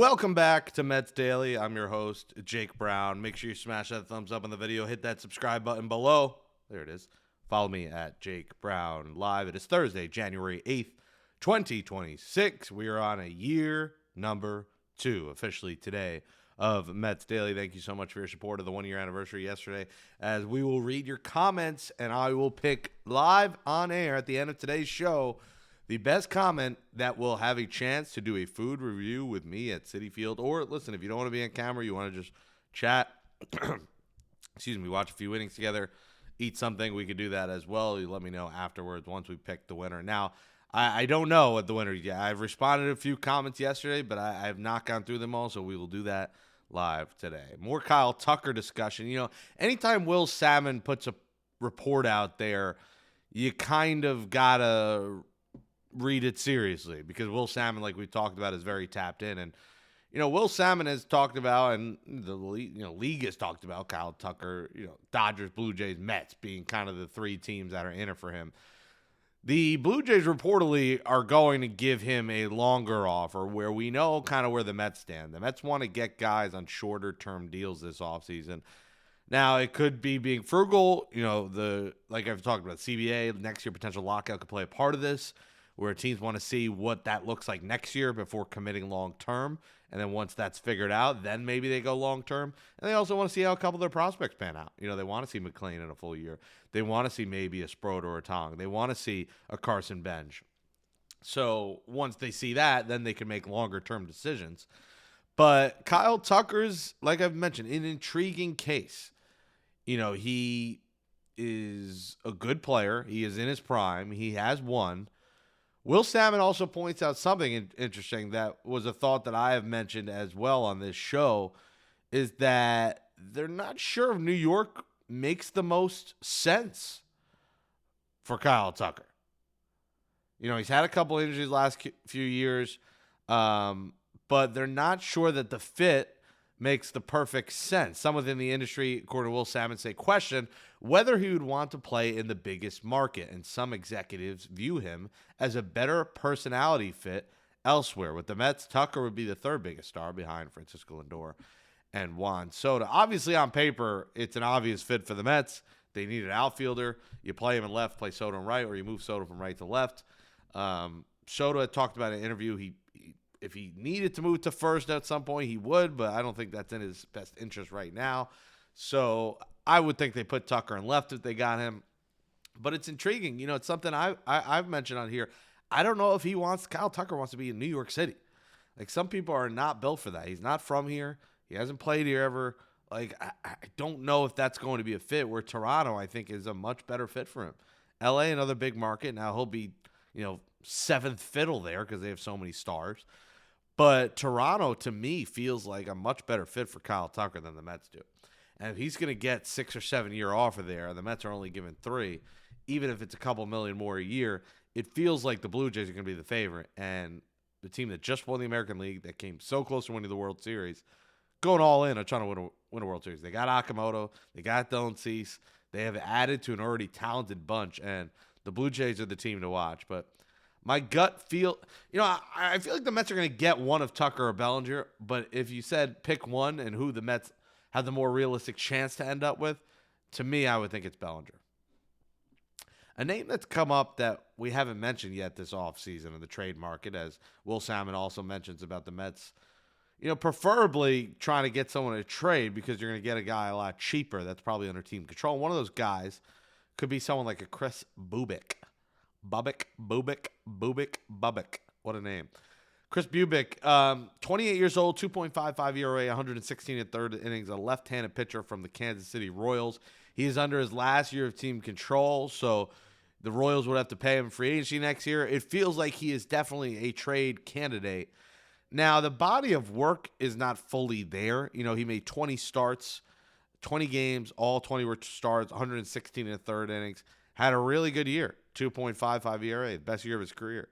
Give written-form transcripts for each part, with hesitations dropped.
Welcome back to Mets Daily. I'm your host, Jake Brown. Make sure you smash that thumbs up on the video. Hit that subscribe button below. There it is. Follow me at Jake Brown Live. It is Thursday, January 8th, 2026. We are on a year number 2, officially today, of Mets Daily. Thank you so much for your support of the 1-year anniversary yesterday, as we will read your comments and I will pick live on air at the end of today's show the best comment that will have a chance to do a food review with me at Citi Field. Or listen, if you don't want to be on camera, you want to just chat, excuse me, watch a few innings together, eat something, we could do that as well. You let me know afterwards once we pick the winner. Now, I don't know what the winner is yet. I've responded to a few comments yesterday, but I have not gone through them all, so we will do that live today. More Kyle Tucker discussion. You know, anytime Will Salmon puts a report out there, you kind of got to read it seriously, because Will Salmon, like we talked about, is very tapped in. And, Will Salmon has talked about, and the league has talked about Kyle Tucker, Dodgers, Blue Jays, Mets being kind of the three teams that are in it for him. The Blue Jays reportedly are going to give him a longer offer, where we know kind of where the Mets stand. The Mets want to get guys on shorter-term deals this offseason. Now, it could be being frugal. Like I've talked about, CBA, next year potential lockout could play a part of this, where teams want to see what that looks like next year before committing long-term. And then once that's figured out, then maybe they go long-term. And they also want to see how a couple of their prospects pan out. They want to see McClain in a full year. They want to see maybe a Sproat or a Tong. They want to see a Carson Bench. So once they see that, then they can make longer-term decisions. But Kyle Tucker's, like I've mentioned, an intriguing case. He is a good player. He is in his prime. He has won. Will Salmon also points out something interesting that was a thought that I have mentioned as well on this show, is that they're not sure if New York makes the most sense for Kyle Tucker. He's had a couple injuries last few years, but they're not sure that the fit makes the perfect sense. Some within the industry, according to Will Salmon, question whether he would want to play in the biggest market, and some executives view him as a better personality fit elsewhere. With the Mets, Tucker would be the third biggest star behind Francisco Lindor and Juan Soto. Obviously, on paper, it's an obvious fit for the Mets. They need an outfielder. You play him in left, play Soto in right, or you move Soto from right to left. Soto had talked about in an interview, if he needed to move to first at some point, he would, but I don't think that's in his best interest right now. So I would think they put Tucker in left if they got him. But it's intriguing. It's something I've mentioned on here. I don't know if Kyle Tucker wants to be in New York City. Like, some people are not built for that. He's not from here. He hasn't played here ever. Like, I don't know if that's going to be a fit, where Toronto, I think, is a much better fit for him. LA, another big market. Now he'll be, seventh fiddle there because they have so many stars. But Toronto, to me, feels like a much better fit for Kyle Tucker than the Mets do. And if he's going to get 6 or 7 year offer there, and the Mets are only given 3, even if it's a couple million more a year, it feels like the Blue Jays are going to be the favorite. And the team that just won the American League, that came so close to winning the World Series, going all in on trying to win a World Series. They got Akamoto. They got Dylan Cease. They have added to an already talented bunch. And the Blue Jays are the team to watch. But my gut feel, I feel like the Mets are going to get one of Tucker or Bellinger. But if you said pick one and who the Mets have the more realistic chance to end up with, to me, I would think it's Bellinger. A name that's come up that we haven't mentioned yet this offseason in the trade market, as Will Salmon also mentions about the Mets, preferably trying to get someone to trade, because you're going to get a guy a lot cheaper that's probably under team control. One of those guys could be someone like a Chris Bubic. Bubic. What a name. Chris Bubic, 28 years old, 2.55 ERA, 116 and third innings, a left-handed pitcher from the Kansas City Royals. He is under his last year of team control, so the Royals would have to pay him free agency next year. It feels like he is definitely a trade candidate. Now, the body of work is not fully there. He made 20 starts, 20 games, all 20 were starts, 116 and third innings. Had a really good year, 2.55 ERA, the best year of his career.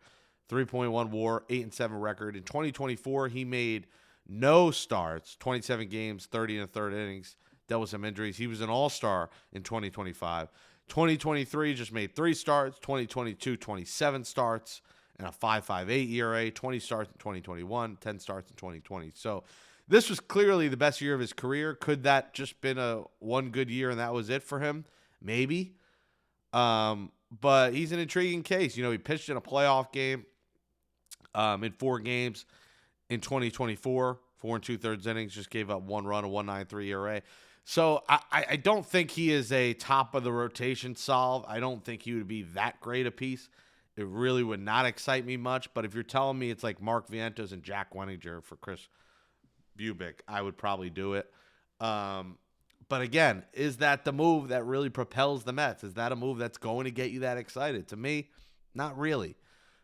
3.1 WAR, 8-7 record. In 2024, he made no starts, 27 games, 30 and third innings. Dealt with some injuries. He was an all-star in 2025. 2023 just made 3 starts. 2022, 27 starts. and a 5.58 ERA, 20 starts in 2021, 10 starts in 2020. So this was clearly the best year of his career. Could that just been a one good year and that was it for him? Maybe. But he's an intriguing case. You know, he pitched in a playoff game in 4 games in 2024, 4 2/3 innings, just gave up 1 run, a 1.93 ERA. So I don't think he is a top of the rotation solve. I don't think he would be that great a piece. It really would not excite me much. But if you're telling me it's like Mark Vientos and Jack Wenninger for Chris Bubic, I would probably do it. But again, is that the move that really propels the Mets? Is that a move that's going to get you that excited? To me, not really.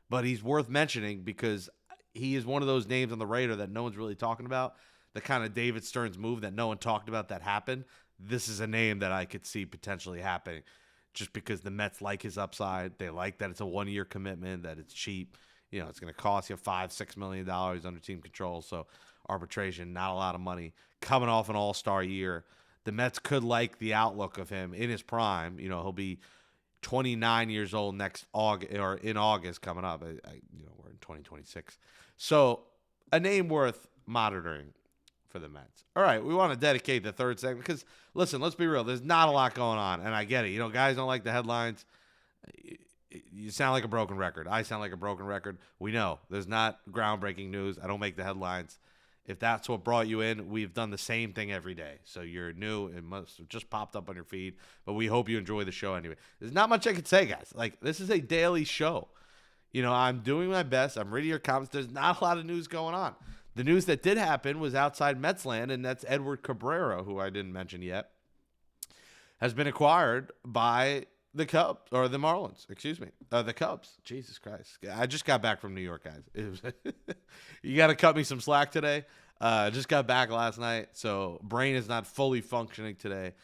But he's worth mentioning because he is one of those names on the radar that no one's really talking about. The kind of David Stearns move that no one talked about that happened. This is a name that I could see potentially happening just because the Mets like his upside. They like that it's a 1-year commitment, that it's cheap. You know, it's going to cost you $5-6 million under team control. So arbitration, not a lot of money. Coming off an all-star year, the Mets could like the outlook of him in his prime. You know, he'll be 29 years old next August, or in August coming up. We're in 2026. So a name worth monitoring for the Mets. All right, we want to dedicate the third segment because, listen, let's be real. There's not a lot going on, and I get it. You know, guys don't like the headlines. You sound like a broken record. I sound like a broken record. We know there's not groundbreaking news. I don't make the headlines. If that's what brought you in, we've done the same thing every day. So you're new. It must have just popped up on your feed, but we hope you enjoy the show anyway. There's not much I can say, guys. Like, this is a daily show. You know, I'm doing my best. I'm reading your comments. There's not a lot of news going on. The news that did happen was outside Mets land, and that's Edward Cabrera, who I didn't mention yet, has been acquired by the Cubs, or the Marlins, excuse me. The Cubs. Jesus Christ. I just got back from New York, guys. You got to cut me some slack today. Just got back last night, so brain is not fully functioning today.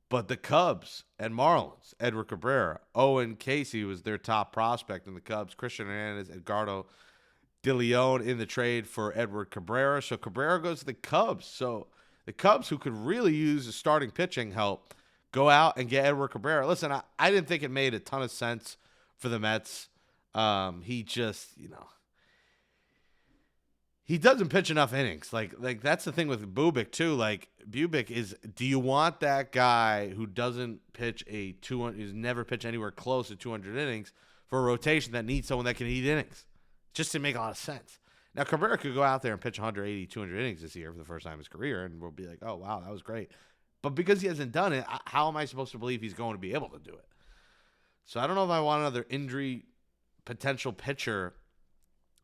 But the Cubs and Marlins, Edward Cabrera, Owen Casey was their top prospect in the Cubs. Christian Hernandez, Edgardo De Leon in the trade for Edward Cabrera. So Cabrera goes to the Cubs. So the Cubs, who could really use a starting pitching help, go out and get Edward Cabrera. Listen, I didn't think it made a ton of sense for the Mets. He just, he doesn't pitch enough innings. Like that's the thing with Bubic too. Like Bubic is, do you want that guy who doesn't pitch who's never pitched anywhere close to 200 innings for a rotation that needs someone that can eat innings? Just to make a lot of sense. Now, Cabrera could go out there and pitch 180, 200 innings this year for the first time in his career, and we'll be like, oh, wow, that was great. But because he hasn't done it, how am I supposed to believe he's going to be able to do it? So I don't know if I want another injury potential pitcher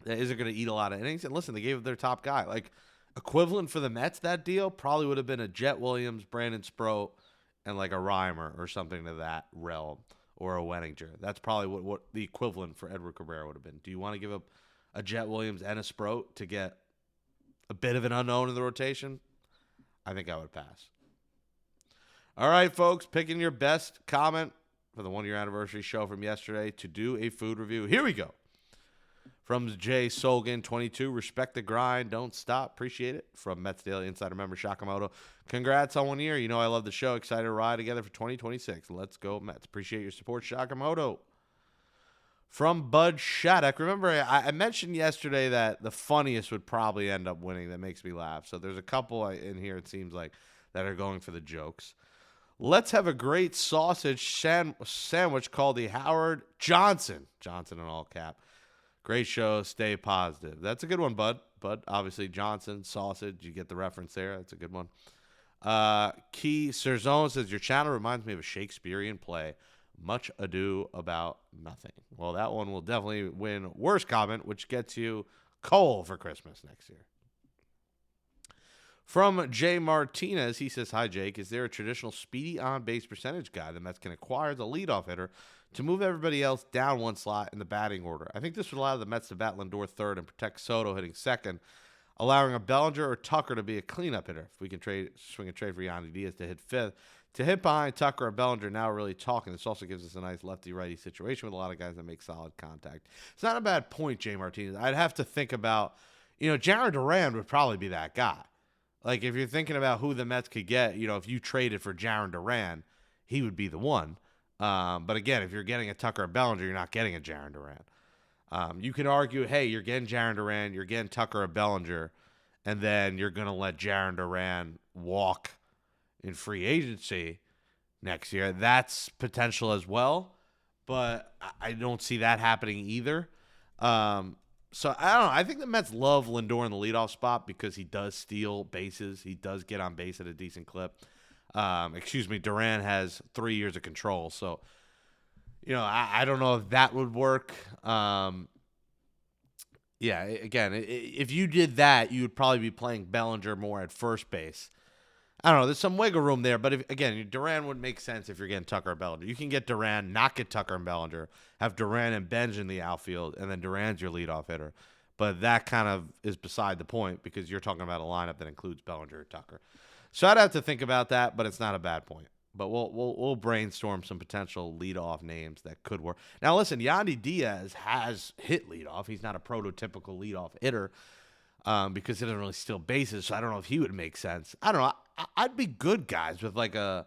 that isn't going to eat a lot of innings. And listen, they gave their top guy. Like, equivalent for the Mets, that deal probably would have been a Jet Williams, Brandon Sproat, and like a Reimer or something to that realm, or a Wenninger. That's probably what the equivalent for Edward Cabrera would have been. Do you want to give up a Jet Williams and a Sproat to get a bit of an unknown in the rotation? I think I would pass. All right, folks, picking your best comment for the 1-year anniversary show from yesterday to do a food review. Here we go. From Jay Solgan, 22, respect the grind, don't stop, appreciate it. From Mets Daily Insider member Shakamoto, congrats on 1 year. You know I love the show, excited to ride together for 2026. Let's go Mets. Appreciate your support, Shakamoto. From Bud Shattuck, remember I mentioned yesterday that the funniest would probably end up winning. That makes me laugh. So there's a couple in here, it seems like, that are going for the jokes. Let's have a great sausage sandwich called the Howard Johnson in all cap. Great show. Stay positive. That's a good one, Bud. Bud, obviously, Johnson, sausage. You get the reference there. That's a good one. Key Serzone says, your channel reminds me of a Shakespearean play. Much ado about nothing. Well, that one will definitely win worst comment, which gets you coal for Christmas next year. From Jay Martinez, he says, hi, Jake. Is there a traditional speedy on-base percentage guy the Mets can acquire as a leadoff hitter to move everybody else down one slot in the batting order? I think this would allow the Mets to bat Lindor third and protect Soto hitting second, allowing a Bellinger or Tucker to be a cleanup hitter. If we can swing a trade for Yandy Diaz to hit fifth. To hit behind Tucker or Bellinger, now really talking. This also gives us a nice lefty-righty situation with a lot of guys that make solid contact. It's not a bad point, Jay Martinez. I'd have to think about, Jaron Duran would probably be that guy. Like, if you're thinking about who the Mets could get, if you traded for Jaron Duran, he would be the one. But again, if you're getting a Tucker or Bellinger, you're not getting a Jaron Duran. You can argue, hey, you're getting Jaren Duran, you're getting Tucker or Bellinger, and then you're going to let Jaren Duran walk in free agency next year. That's potential as well, but I don't see that happening either. So I don't know. I think the Mets love Lindor in the leadoff spot because he does steal bases. He does get on base at a decent clip. Duran has 3 years of control. So, I don't know if that would work. Again, if you did that, you would probably be playing Bellinger more at first base. I don't know. There's some wiggle room there, but Duran would make sense if you're getting Tucker or Bellinger. You can get Duran, not get Tucker and Bellinger, have Duran and Benj in the outfield, and then Duran's your leadoff hitter. But that kind of is beside the point because you're talking about a lineup that includes Bellinger or Tucker. So I'd have to think about that, but it's not a bad point. But we'll brainstorm some potential leadoff names that could work. Now, listen, Yandy Diaz has hit leadoff. He's not a prototypical leadoff hitter because he doesn't really steal bases. So I don't know if he would make sense. I don't know. I'd be good guys with like a,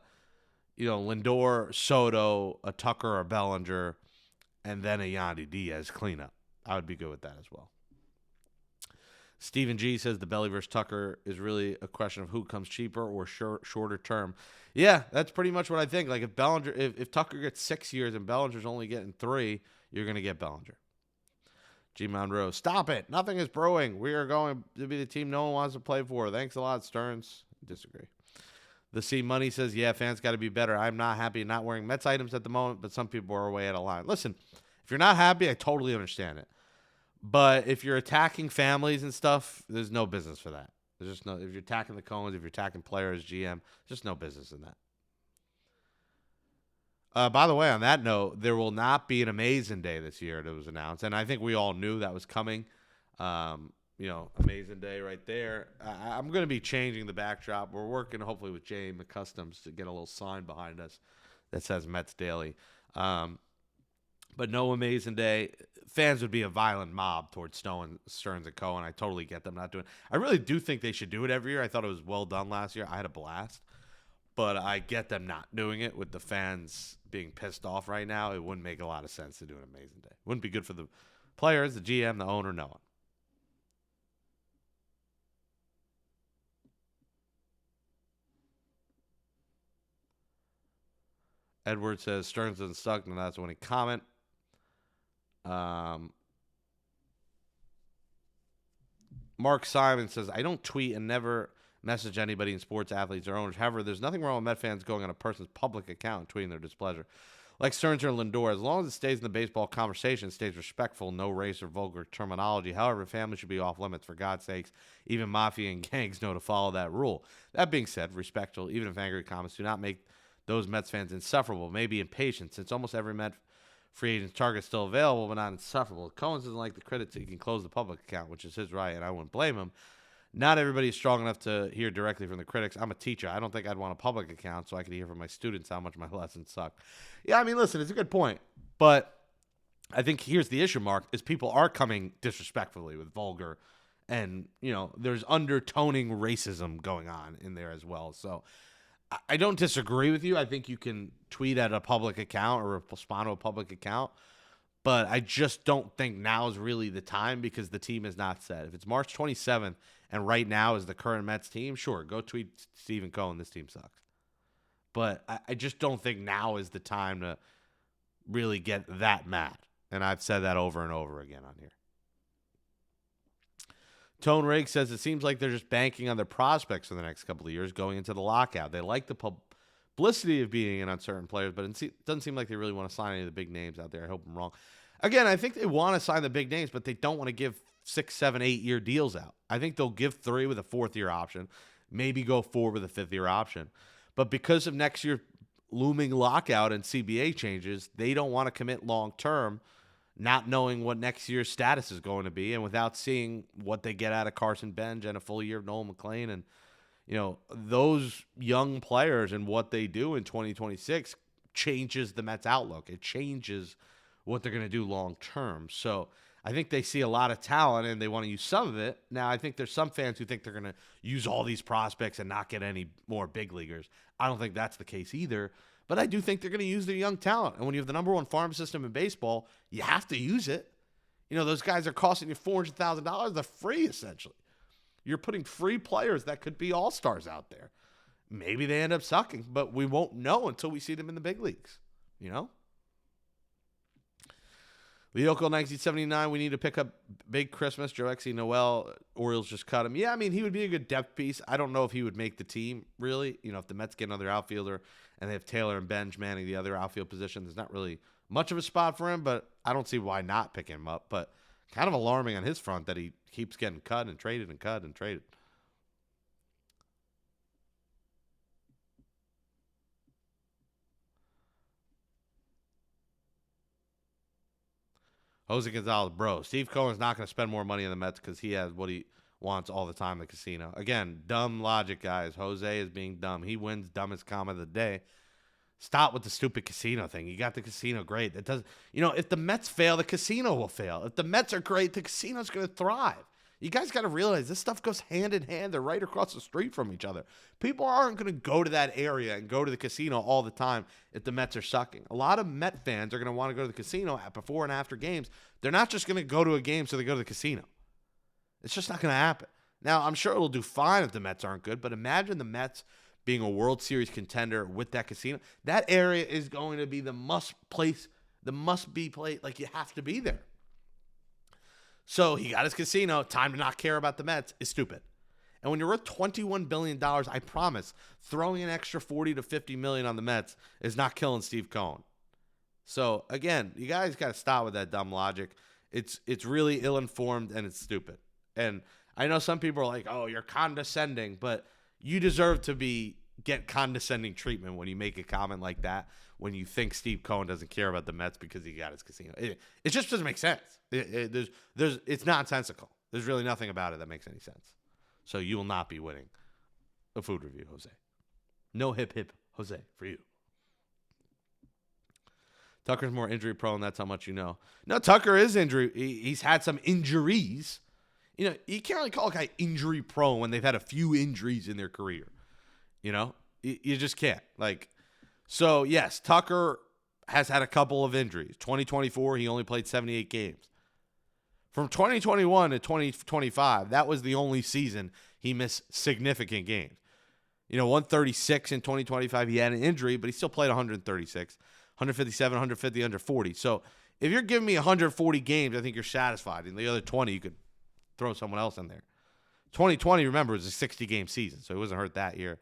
Lindor, Soto, a Tucker or Bellinger, and then a Yandy Diaz cleanup. I would be good with that as well. Stephen G says the Belly versus Tucker is really a question of who comes cheaper or shorter term. Yeah, that's pretty much what I think. Like if Tucker gets 6 years and Bellinger's only getting 3, you're going to get Bellinger. G. Monroe, stop it. Nothing is brewing. We are going to be the team no one wants to play for. Thanks a lot, Stearns. Disagree. The C Money says, yeah, fans got to be better. I'm not happy not wearing Mets items at the moment, but some people are way out of line. Listen, if you're not happy, I totally understand it. But if you're attacking families and stuff, there's no business for that. There's just no. If you're attacking the Coens, if you're attacking players, GM, just no business in that. By the way, on that note, there will not be an Amazing Day this year. It was announced, and I think we all knew that was coming. Amazing Day right there. I'm going to be changing the backdrop. We're working hopefully with Jay McCustoms to get a little sign behind us that says Mets Daily. But no Amazing Day. Fans would be a violent mob towards Stearns and Cohen. I totally get them not doing it. I really do think they should do it every year. I thought it was well done last year. I had a blast. But I get them not doing it with the fans being pissed off right now. It wouldn't make a lot of sense to do an Amazing Day. It wouldn't be good for the players, the GM, the owner, no one. Edward says Stearns doesn't suck, and that's when he comment. Mark Simon says, I don't tweet and never message anybody in sports, athletes, or owners. However, there's nothing wrong with Met fans going on a person's public account and tweeting their displeasure. Like Stearns or Lindor, as long as it stays in the baseball conversation, stays respectful, no race or vulgar terminology. However, families should be off limits, for God's sakes. Even mafia and gangs know to follow that rule. That being said, respectful, even if angry comments do not make those Mets fans insufferable, maybe impatient, since almost every Met free agent's target is still available, but not insufferable. Cohen doesn't like the critics. He can close the public account, which is his right, and I wouldn't blame him. Not everybody is strong enough to hear directly from the critics. I'm a teacher. I don't think I'd want a public account so I could hear from my students how much my lessons suck. Yeah, I mean, listen, it's a good point. But I think here's the issue, Mark, is people are coming disrespectfully with vulgar. And, there's undertoning racism going on in there as well. So I don't disagree with you. I think you can tweet at a public account or respond to a public account. But I just don't think now is really the time because the team is not set. If it's March 27th and right now is the current Mets team, sure, go tweet Stephen Cohen, this team sucks. But I just don't think now is the time to really get that mad. And I've said that over and over again on here. Tone Riggs says it seems like they're just banking on their prospects for the next couple of years going into the lockout. They like the publicity of being in on certain players, but it doesn't seem like they really want to sign any of the big names out there. I hope I'm wrong. Again, I think they want to sign the big names, but they don't want to give 6, 7, 8-year deals out. I think they'll give 3 with a 4th-year option, maybe go 4 with a 5th-year option. But because of next year's looming lockout and CBA changes, they don't want to commit long-term, not knowing what next year's status is going to be and without seeing what they get out of Carson Benj and a full year of Nolan McLean. And, those young players and what they do in 2026 changes the Mets' outlook. It changes what they're going to do long-term. So I think they see a lot of talent and they want to use some of it. Now, I think there's some fans who think they're going to use all these prospects and not get any more big leaguers. I don't think that's the case either. But I do think they're going to use their young talent. And when you have the number 1 farm system in baseball, you have to use it. Those guys are costing you $400,000. They're free, essentially. You're putting free players that could be all-stars out there. Maybe they end up sucking, but we won't know until we see them in the big leagues, Leocal 1979, we need to pick up Big Christmas. Joe Exy Noel, Orioles just cut him. Yeah, I mean, he would be a good depth piece. I don't know if he would make the team, really. If the Mets get another outfielder and they have Taylor and Benj manning the other outfield position, there's not really much of a spot for him, but I don't see why not pick him up. But kind of alarming on his front that he keeps getting cut and traded and cut and traded. Jose Gonzalez, bro. Steve Cohen's not going to spend more money in the Mets because he has what he wants all the time in the casino. Again, dumb logic, guys. Jose is being dumb. He wins dumbest comment of the day. Stop with the stupid casino thing. You got the casino, great. It does. If the Mets fail, the casino will fail. If the Mets are great, the casino's going to thrive. You guys got to realize this stuff goes hand in hand. They're right across the street from each other. People aren't going to go to that area and go to the casino all the time if the Mets are sucking. A lot of Met fans are going to want to go to the casino before and after games. They're not just going to go to a game so they go to the casino. It's just not going to happen. Now, I'm sure it'll do fine if the Mets aren't good, but imagine the Mets being a World Series contender with that casino. That area is going to be the must-be place. Like, you have to be there. So he got his casino. Time to not care about the Mets is stupid. And when you're worth $21 billion, I promise, throwing an extra $40 to $50 million on the Mets is not killing Steve Cohen. So, again, you guys got to stop with that dumb logic. It's really ill-informed and it's stupid. And I know some people are like, oh, you're condescending, but you deserve to get condescending treatment when you make a comment like that, when you think Steve Cohen doesn't care about the Mets because he got his casino. It just doesn't make sense. It's nonsensical. There's really nothing about it that makes any sense. So you will not be winning a food review, Jose. No hip, hip, Jose, for you. Tucker's more injury prone. That's how much you know. No, Tucker is injury. He's had some injuries. You can't really call a guy injury prone when they've had a few injuries in their career. You just can't. So, yes, Tucker has had a couple of injuries. 2024, he only played 78 games. From 2021 to 2025, that was the only season he missed significant games. 136 in 2025, he had an injury, but he still played 136, 157, 150, under 40. So if you're giving me 140 games, I think you're satisfied. And the other 20, you could throw someone else in there. 2020, remember, was a 60-game season, so he wasn't hurt that year.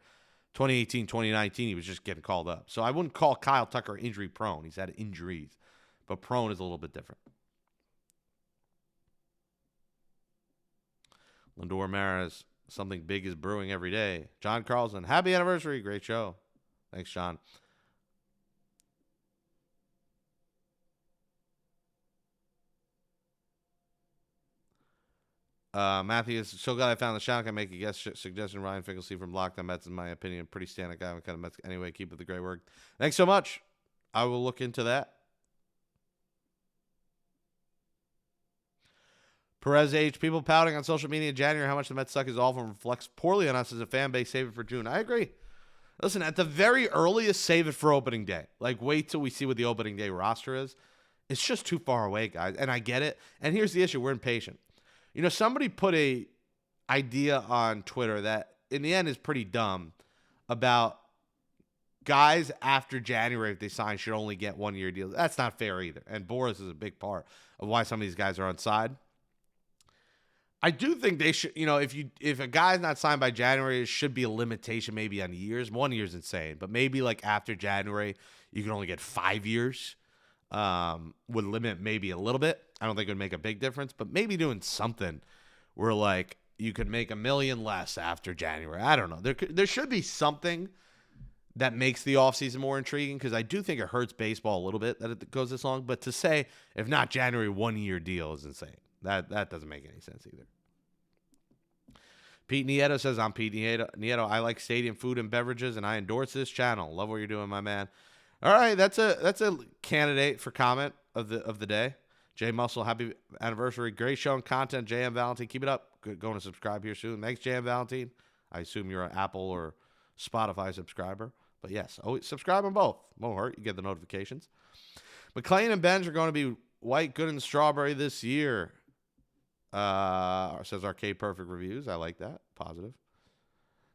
2018, 2019, he was just getting called up. So I wouldn't call Kyle Tucker injury prone. He's had injuries, but prone is a little bit different. Lindor Maris, something big is brewing every day. John Carlson, happy anniversary. Great show. Thanks, John. Matthew is so glad I found the channel. Can make a guest suggestion. Ryan Finkelstein from Longtime Mets, in my opinion, pretty standard guy. Kind of Mets. Anyway, keep up the great work. Thanks so much. I will look into that. Perez H. People pouting on social media in January how much the Mets suck is awful and reflects poorly on us as a fan base. Save it for June. I agree. Listen, at the very earliest, save it for opening day. Wait till we see what the opening day roster is. It's just too far away, guys. And I get it. And here's the issue. We're impatient. Somebody put a idea on Twitter that in the end is pretty dumb about guys after January, if they sign, should only get 1-year deals. That's not fair either. And Boris is a big part of why some of these guys are on side. I do think they should, if a guy's not signed by January, it should be a limitation maybe on years. 1 year is insane, but maybe after January, you can only get 5 years. Would limit maybe a little bit. I don't think it would make a big difference, but maybe doing something where you could make $1 million less after January. I don't know. There should be something that makes the offseason more intriguing, because I do think it hurts baseball a little bit that it goes this long. But to say, if not January, 1-year deal is insane. That doesn't make any sense either. Pete Nieto says, I'm Pete Nieto. I like stadium food and beverages, and I endorse this channel. Love what you're doing, my man. All right, that's a candidate for comment of the day. Jay Muscle, happy anniversary. Great show and content, JM Valentine. Keep it up. Going to subscribe here soon. Thanks, JM Valentine. I assume you're an Apple or Spotify subscriber. But yes, always subscribe on both. Won't hurt. You get the notifications. McClain and Benj are going to be White, good and strawberry this year. Says Arcade Perfect Reviews. I like that. Positive.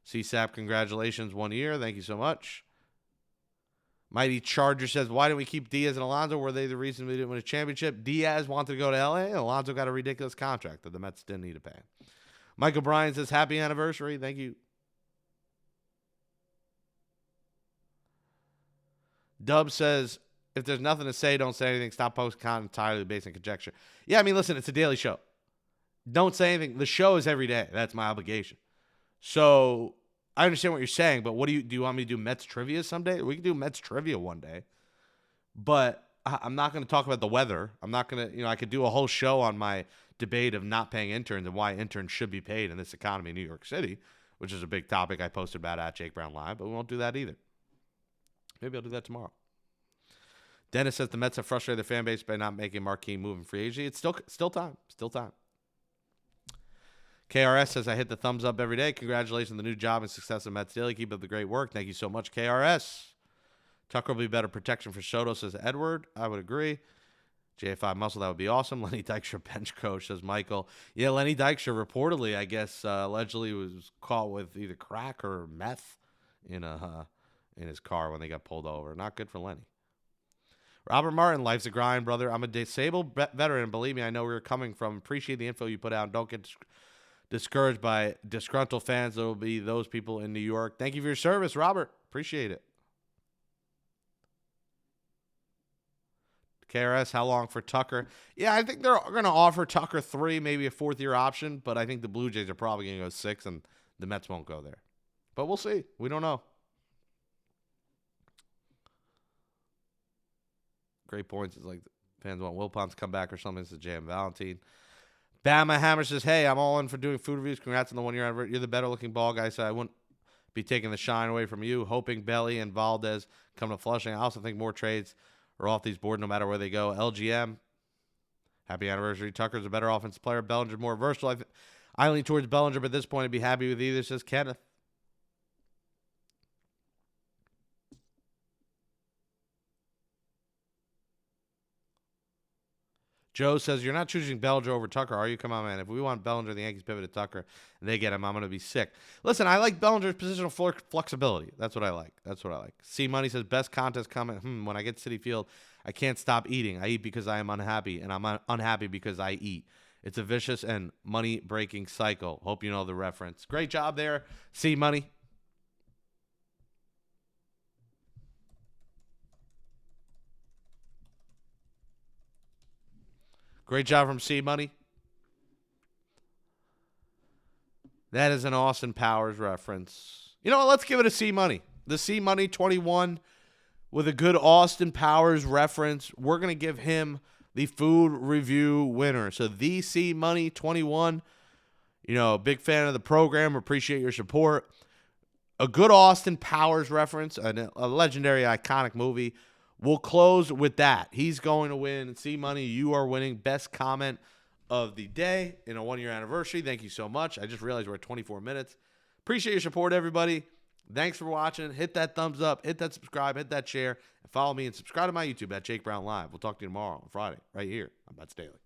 CSAP, congratulations, 1 year. Thank you so much. Mighty Charger says, why didn't we keep Diaz and Alonso? Were they the reason we didn't win a championship? Diaz wanted to go to L.A., and Alonso got a ridiculous contract that the Mets didn't need to pay. Michael Bryan says, happy anniversary. Thank you. Dub says, if there's nothing to say, don't say anything. Stop posting content entirely based on conjecture. Yeah, I mean, listen, it's a daily show. Don't say anything. The show is every day. That's my obligation. So I understand what you're saying, but do you want me to do Mets trivia someday? We can do Mets trivia one day. But I'm not going to talk about the weather. I'm not going to, I could do a whole show on my debate of not paying interns and why interns should be paid in this economy in New York City, which is a big topic I posted about at Jake Brown Live, but we won't do that either. Maybe I'll do that tomorrow. Dennis says the Mets have frustrated their fan base by not making marquee move in free agency. It's still time. Still time. KRS says, I hit the thumbs up every day. Congratulations on the new job and success of Mets Daily. Keep up the great work. Thank you so much, KRS. Tucker will be better protection for Soto, says Edward. I would agree. JFI Muscle, that would be awesome. Lenny Dykstra, bench coach, says Michael. Yeah, Lenny Dykstra reportedly, I guess, allegedly was caught with either crack or meth in his car when they got pulled over. Not good for Lenny. Robert Martin, life's a grind, brother. I'm a disabled veteran. Believe me, I know where you're coming from. Appreciate the info you put out. Don't get discouraged by disgruntled fans. There will be those people in New York. Thank you for your service, Robert. Appreciate it. KRS, how long for Tucker? Yeah, I think they're going to offer Tucker 3, maybe a fourth-year option, but I think the Blue Jays are probably going to go 6, and the Mets won't go there. But we'll see. We don't know. Great points. It's like fans want Wilpons to come back or something. This is J.M. Valentine. Bama Hammer says, hey, I'm all in for doing food reviews. Congrats on the 1 year anniversary. You're the better-looking ball guy, so I wouldn't be taking the shine away from you. Hoping Belly and Valdez come to Flushing. I also think more trades are off these boards no matter where they go. LGM, happy anniversary. Tucker's a better offensive player. Bellinger's more versatile. I lean towards Bellinger, but at this point, I'd be happy with either, says Kenneth. Joe says, you're not choosing Bellinger over Tucker, are you? Come on, man. If we want Bellinger, the Yankees pivot to Tucker, and they get him, I'm going to be sick. Listen, I like Bellinger's positional flexibility. That's what I like. C Money says, best contest comment. When I get to Citi Field, I can't stop eating. I eat because I am unhappy, and I'm unhappy because I eat. It's a vicious and money-breaking cycle. Hope you know the reference. Great job there, C Money. Great job from C Money. That is an Austin Powers reference. You know what? Let's give it a C Money. The C Money 21 with a good Austin Powers reference. We're going to give him the food review winner. So the C Money 21, big fan of the program. Appreciate your support. A good Austin Powers reference, a legendary, iconic movie. We'll close with that. He's going to win. C Money, you are winning best comment of the day in a 1 year anniversary. Thank you so much. I just realized we're at 24 minutes. Appreciate your support, everybody. Thanks for watching. Hit that thumbs up. Hit that subscribe. Hit that share. And follow me and subscribe to my YouTube at Jake Brown Live. We'll talk to you tomorrow on Friday right here on Mets Daily.